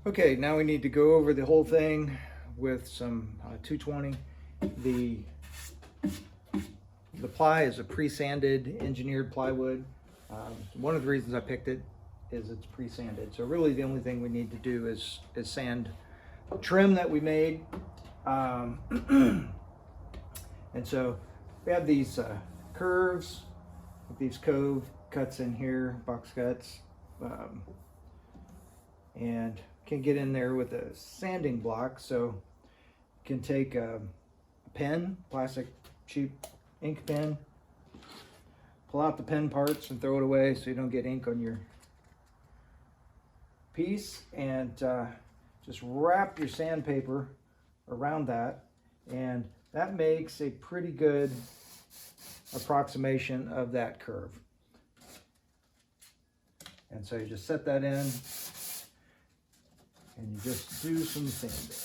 Okay, now we need to go over the whole thing with some 220. The ply is a pre-sanded engineered plywood. One of the reasons I picked it is it's pre-sanded. So really the only thing we need to do is sand trim that we made. And so we have these curves with these cove cuts in here, box cuts, and can get in there with a sanding block. So you can take a pen, plastic cheap ink pen, pull out the pen parts and throw it away so you don't get ink on your piece, and just wrap your sandpaper around that, and that makes a pretty good approximation of that curve. And so you just set that in and you just do some sanding.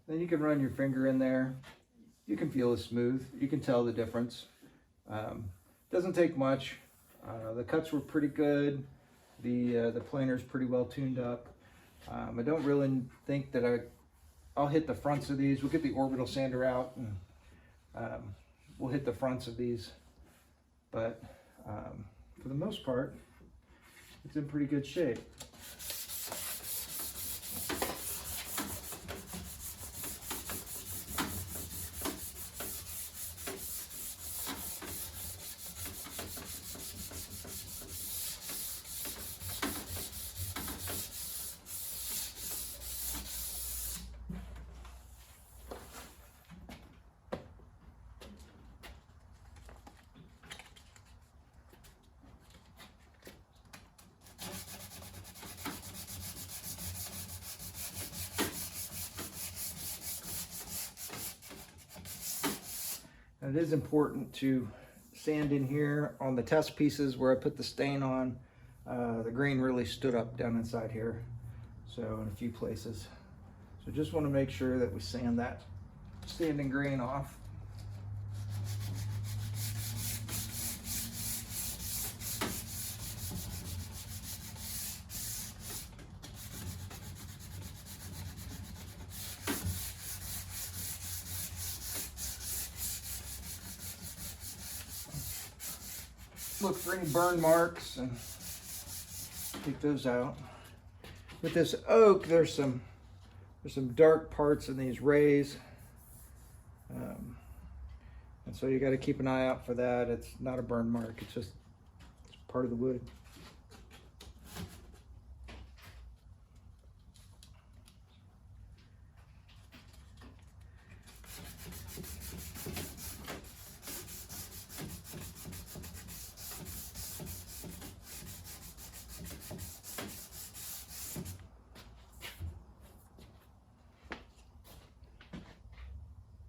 Then you can run your finger in there. You can feel it's smooth. You can tell the difference. Doesn't take much. The cuts were pretty good. The planer's pretty well tuned up. I don't really think that I'll hit the fronts of these. We'll get the orbital sander out and we'll hit the fronts of these. But for the most part, it's in pretty good shape. And it is important to sand in here on the test pieces where I put the stain on. The grain really stood up down inside here, so in a few places. So just want to make sure that we sand that sanding grain off. Look for any burn marks and take those out. With this oak, there's some dark parts in these rays, and so you got to keep an eye out for that. It's not a burn mark; it's part of the wood.